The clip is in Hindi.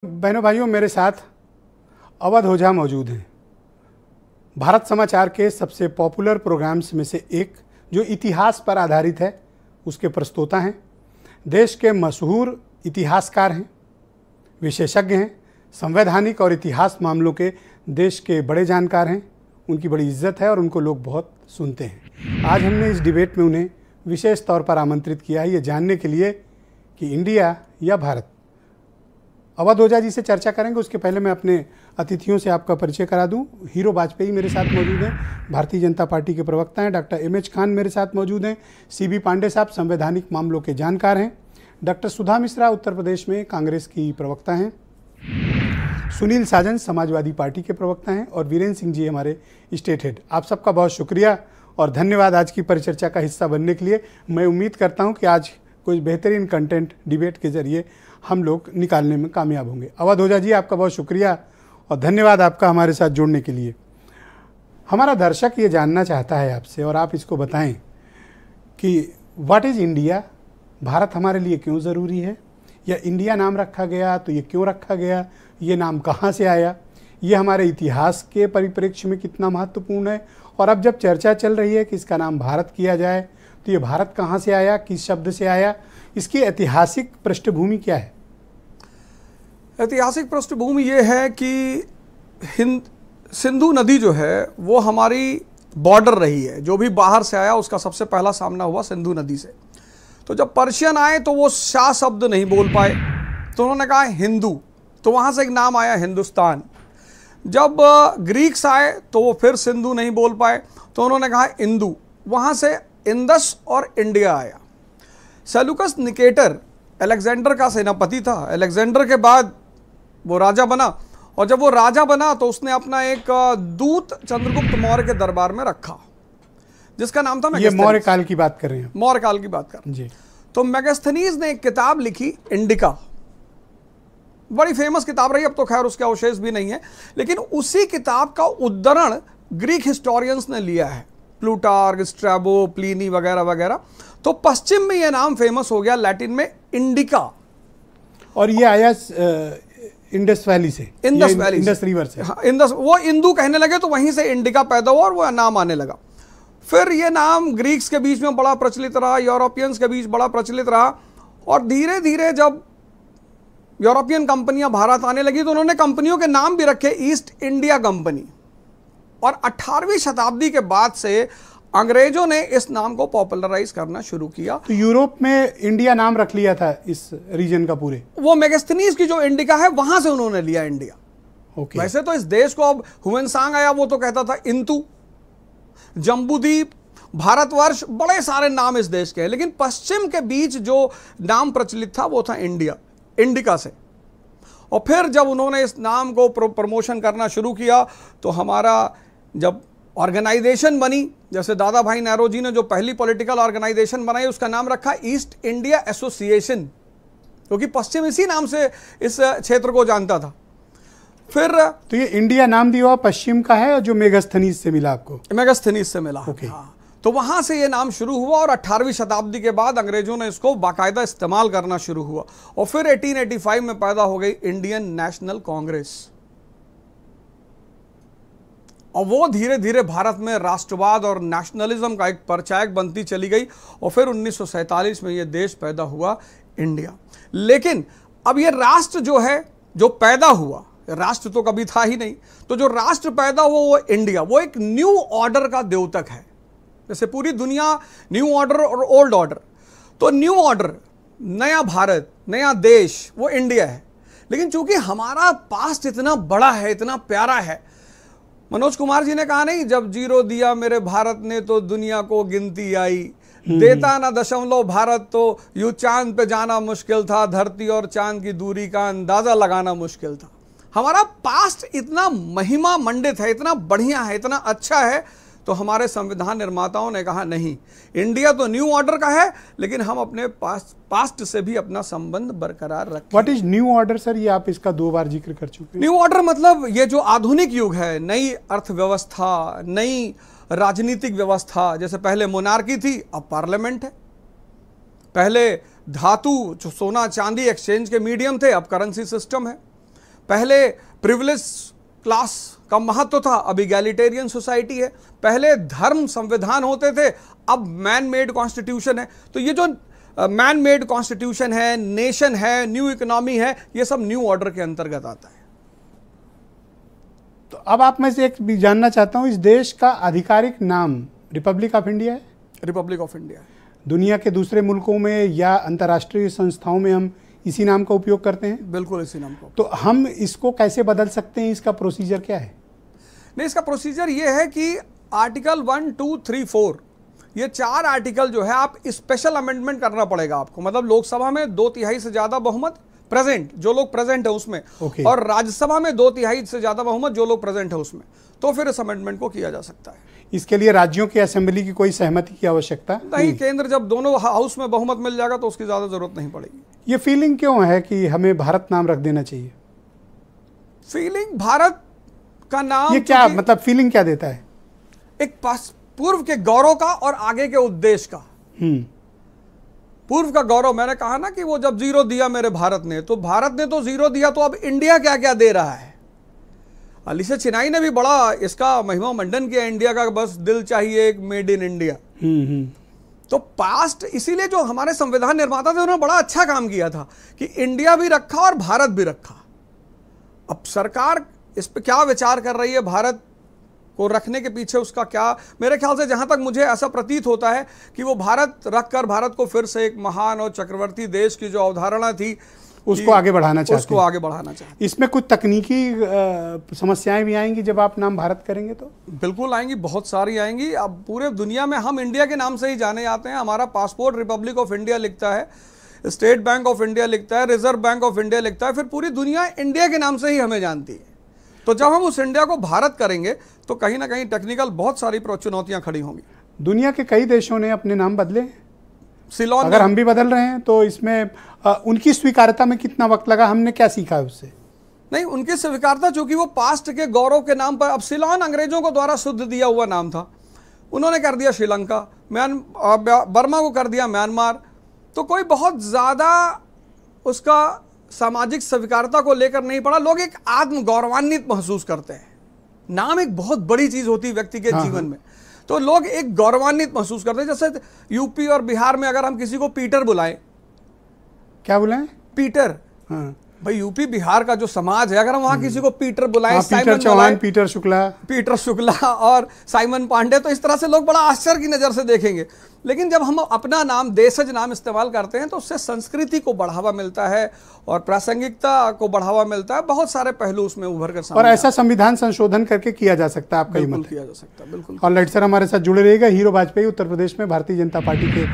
बहनों भाइयों, मेरे साथ अवध ओझा मौजूद हैं। भारत समाचार के सबसे पॉपुलर प्रोग्राम्स में से एक जो इतिहास पर आधारित है उसके प्रस्तोता हैं। देश के मशहूर इतिहासकार हैं, विशेषज्ञ हैं, संवैधानिक और इतिहास मामलों के देश के बड़े जानकार हैं। उनकी बड़ी इज्जत है और उनको लोग बहुत सुनते हैं। आज हमने इस डिबेट में उन्हें विशेष तौर पर आमंत्रित किया है ये जानने के लिए कि इंडिया या भारत। अवध ओझा जी से चर्चा करेंगे। उसके पहले मैं अपने अतिथियों से आपका परिचय करा दूं। हीरो वाजपेयी मेरे साथ मौजूद हैं, भारतीय जनता पार्टी के प्रवक्ता हैं। डॉक्टर एम एच खान मेरे साथ मौजूद हैं, सीबी पांडे साहब संवैधानिक मामलों के जानकार हैं। डॉक्टर सुधा मिश्रा उत्तर प्रदेश में कांग्रेस की प्रवक्ता हैं। सुनील साजन समाजवादी पार्टी के प्रवक्ता हैं और वीरेंद्र सिंह जी हमारे स्टेट हेड। आप सबका बहुत शुक्रिया और धन्यवाद आज की परिचर्चा का हिस्सा बनने के लिए। मैं उम्मीद करता हूँ कि आज कुछ बेहतरीन कंटेंट डिबेट के जरिए हम लोग निकालने में कामयाब होंगे। अवध ओझा जी, आपका बहुत शुक्रिया और धन्यवाद आपका हमारे साथ जुड़ने के लिए। हमारा दर्शक ये जानना चाहता है आपसे और आप इसको बताएं कि व्हाट इज़ इंडिया, भारत हमारे लिए क्यों ज़रूरी है, या इंडिया नाम रखा गया तो ये क्यों रखा गया, ये नाम कहाँ से आया, ये हमारे इतिहास के परिप्रेक्ष्य में कितना महत्वपूर्ण है, और अब जब चर्चा चल रही है कि इसका नाम भारत किया जाए तो ये भारत कहाँ से आया, किस शब्द से आया, इसकी ऐतिहासिक पृष्ठभूमि क्या है? ऐतिहासिक पृष्ठभूमि ये है कि सिंधु नदी जो है वो हमारी बॉर्डर रही है। जो भी बाहर से आया उसका सबसे पहला सामना हुआ सिंधु नदी से। तो जब पर्शियन आए तो वो शाह शब्द नहीं बोल पाए तो उन्होंने कहा हिंदू, तो वहाँ से एक नाम आया हिंदुस्तान। जब ग्रीक्स आए तो वो फिर सिंधु नहीं बोल पाए तो उन्होंने कहा इंदु, वहाँ से इंदस और इंडिया आया। सेलुकस निकेटर अलेक्जेंडर का सेनापति था। अलेक्जेंडर के बाद वो राजा बना और जब वो राजा बना तो उसने अपना एक दूत चंद्रगुप्त मौर्य के दरबार में रखा जिसका नाम था ये मौर्य काल की बात कर रहे हैं? मौर्य काल की बात कर रहे हैं जी। तो मेगास्थनीज ने एक किताब लिखी इंडिका, बड़ी फेमस किताब रही, अब तो खैर उसके अवशेष भी नहीं है, लेकिन उसी किताब का उद्धरण ग्रीक हिस्टोरियंस ने लिया है, प्लूटार्क, स्ट्रैबो, प्लीनी वगैरह वगैरह। तो पश्चिम में यह नाम फेमस हो गया, लैटिन में इंडिका, और ये आया इंडस वैली से, इंडस रिवर से। हाँ, इंडस, वो इंदू कहने लगे तो वहीं से इंडिका पैदा हुआ और वो नाम आने लगा। फिर ये नाम ग्रीक्स के बीच में बड़ा प्रचलित रहा, यूरोपियंस के बीच बड़ा प्रचलित रहा, और धीरे धीरे जब यूरोपियन कंपनियां भारत आने लगी तो उन्होंने कंपनियों के नाम भी रखे ईस्ट इंडिया कंपनी। और 18वीं शताब्दी के बाद से अंग्रेजों ने इस नाम को पॉपुलराइज करना शुरू किया। तो यूरोप में इंडिया नाम रख लिया था इस रीजन का पूरे, वो मेगास्थनीज की जो इंडिका है वहां से उन्होंने लिया इंडिया। वैसे तो इस देश को अब हुएनसांग आया वो तो कहता था इंतु, जम्बूद्वीप, भारतवर्ष, बड़े सारे नाम इस देश के हैं, लेकिन पश्चिम के बीच जो नाम प्रचलित था वो था इंडिया, इंडिका से। और फिर जब उन्होंने इस नाम को प्रमोशन करना शुरू किया तो हमारा जब ऑर्गेनाइजेशन बनी, जैसे दादा भाई नेहरू ने जो पहली पॉलिटिकल ऑर्गेनाइजेशन बनाई उसका नाम रखा ईस्ट इंडिया एसोसिएशन, क्योंकि पश्चिम इसी नाम से इस क्षेत्र को जानता था। फिर तो ये इंडिया नाम दिया हुआ पश्चिम का है जो मेगास्थनीज से मिला आपको? मेगास्थनीज से मिला। हाँ, तो वहां से ये नाम शुरू हुआ और 18वीं शताब्दी के बाद अंग्रेजों ने इसको बाकायदा इस्तेमाल करना शुरू हुआ और फिर 1885 में पैदा हो गई इंडियन नेशनल कांग्रेस, और वो धीरे धीरे भारत में राष्ट्रवाद और नेशनलिज्म का एक परिचायक बनती चली गई और फिर 1947 में ये देश पैदा हुआ, इंडिया। लेकिन अब ये राष्ट्र जो है जो पैदा हुआ, राष्ट्र तो कभी था ही नहीं, तो जो राष्ट्र पैदा हुआ वो इंडिया, वो एक न्यू ऑर्डर का द्योतक है। जैसे पूरी दुनिया न्यू ऑर्डर और ओल्ड ऑर्डर, तो न्यू ऑर्डर, नया भारत, नया देश, वो इंडिया है। लेकिन चूंकि हमारा पास्ट इतना बड़ा है, इतना प्यारा है, मनोज कुमार जी ने कहा नहीं, जब जीरो दिया मेरे भारत ने तो दुनिया को गिनती आई, देता ना दशमलव भारत तो यूं चांद पे जाना मुश्किल था, धरती और चांद की दूरी का अंदाजा लगाना मुश्किल था। हमारा पास्ट इतना महिमा मंडित है, इतना बढ़िया है, इतना अच्छा है, तो हमारे संविधान निर्माताओं ने कहा नहीं, इंडिया तो न्यू ऑर्डर का है लेकिन हम अपने पास्ट से भी अपना संबंध बरकरार रखें। What is new order sir? ये आप इसका 2 बार जिक्र कर चुके हैं। न्यू ऑर्डर मतलब ये जो आधुनिक युग है, नई अर्थव्यवस्था, नई राजनीतिक व्यवस्था। जैसे पहले मोनार्की थी, अब पार्लियामेंट है। पहले धातु, जो सोना चांदी एक्सचेंज के मीडियम थे, अब करेंसी सिस्टम है। पहले प्रिविलेज क्लास का महत्व था, अब इगैलिटेरियन सोसाइटी है। पहले धर्म संविधान होते थे, अब मैन मेड कॉन्स्टिट्यूशन है। तो ये जो मैन मेड कॉन्स्टिट्यूशन है, नेशन है, न्यू इकोनॉमी है, ये सब न्यू ऑर्डर के अंतर्गत आता है। तो अब आप में से एक भी जानना चाहता हूं, इस देश का आधिकारिक नाम रिपब्लिक ऑफ इंडिया है? Republic of India. दुनिया के दूसरे मुल्कों में या अंतर्राष्ट्रीय संस्थाओं में हम इसी नाम का उपयोग करते हैं? बिल्कुल इसी नाम का। तो हम इसको कैसे बदल सकते हैं? इसका प्रोसीजर क्या है? नहीं, इसका प्रोसीजर ये है कि आर्टिकल 1, 2, 3, 4 ये 4 आर्टिकल जो है आप स्पेशल अमेंडमेंट करना पड़ेगा आपको। मतलब लोकसभा में 2/3 से ज्यादा बहुमत प्रेजेंट, जो लोग प्रेजेंट है उसमें, और राज्यसभा में 2/3 से ज्यादा बहुमत जो लोग प्रेजेंट है उसमें, तो फिर इस अमेंडमेंट को किया जा सकता है। इसके लिए राज्यों की असेंबली की कोई सहमति की आवश्यकता नहीं। केंद्र जब दोनों हाउस में बहुमत मिल जाएगा तो उसकी ज्यादा जरूरत नहीं पड़ेगी। ये फीलिंग क्यों है कि हमें भारत नाम रख देना चाहिए? फीलिंग भारत का नाम ये क्या मतलब फीलिंग क्या देता है? एक पूर्व के गौरव का और आगे के उद्देश्य का। पूर्व का गौरव, मैंने कहा ना कि वो जब 0 दिया मेरे भारत ने, तो भारत ने तो 0 दिया, तो अब इंडिया क्या क्या दे रहा है। अलीसा चिनाई ने भी बड़ा इसका महिमा मंडन किया, इंडिया का बस दिल चाहिए एक मेड इन इंडिया। तो पास्ट, इसीलिए जो हमारे संविधान निर्माता थे उन्होंने बड़ा अच्छा काम किया था कि इंडिया भी रखा और भारत भी रखा। अब सरकार इस पे क्या विचार कर रही है, भारत को रखने के पीछे उसका क्या, मेरे ख्याल से जहां तक मुझे ऐसा प्रतीत होता है कि वो भारत रखकर भारत को फिर से एक महान और चक्रवर्ती देश की जो अवधारणा थी उसको आगे बढ़ाना चाहते हैं। उसको आगे बढ़ाना चाहते हैं। इसमें कुछ तकनीकी समस्याएं भी आएंगी जब आप नाम भारत करेंगे तो? बिल्कुल आएंगी, बहुत सारी आएंगी। अब पूरे दुनिया में हम इंडिया के नाम से ही जाने जाते हैं। हमारा पासपोर्ट रिपब्लिक ऑफ इंडिया लिखता है, स्टेट बैंक ऑफ इंडिया लिखता है, रिजर्व बैंक ऑफ इंडिया लिखता है, फिर पूरी दुनिया इंडिया के नाम से ही हमें जानती है। तो जब हम उस इंडिया को भारत करेंगे तो कहीं ना कहीं टेक्निकल बहुत सारी चुनौतियां खड़ी होंगी। दुनिया के कई देशों ने अपने नाम बदले, सिलोन, अगर हम भी बदल रहे हैं तो इसमें उनकी स्वीकार्यता में कितना वक्त लगा? हमने क्या सीखा उससे? नहीं, उनकी स्वीकार्यता चूंकि वो पास्ट के गौरव के नाम पर, अब सिलोन अंग्रेजों को द्वारा शुद्ध दिया हुआ नाम था, उन्होंने कर दिया श्रीलंका, बर्मा को कर दिया म्यांमार। तो कोई बहुत ज्यादा उसका सामाजिक स्वीकार्यता को लेकर नहीं पड़ा। लोग एक आत्म गौरवान्वित महसूस करते हैं। नाम एक बहुत बड़ी चीज होती है व्यक्ति के जीवन में, तो लोग एक गौरवान्वित महसूस करते हैं। जैसे यूपी और बिहार में अगर हम किसी को पीटर बुलाएं, क्या बुलाएं? पीटर। भाई यूपी बिहार का जो समाज है, अगर हम वहां किसी को पीटर बुलाएं, पीटर चौहान, पीटर शुक्ला और साइमन पांडे, तो इस तरह से लोग बड़ा आश्चर्य की नजर से देखेंगे। लेकिन जब हम अपना नाम, देशज नाम इस्तेमाल करते हैं तो उससे संस्कृति को बढ़ावा मिलता है और प्रासंगिकता को बढ़ावा मिलता है। बहुत सारे पहलू उसमें उभर कर सामने, और ऐसा संविधान संशोधन करके किया जा सकता है, आपका ये मत है? किया जा सकता है, बिल्कुल। और लाइट सर हमारे साथ जुड़े रहिएगा। हीरो वाजपेयी उत्तर प्रदेश में भारतीय जनता पार्टी के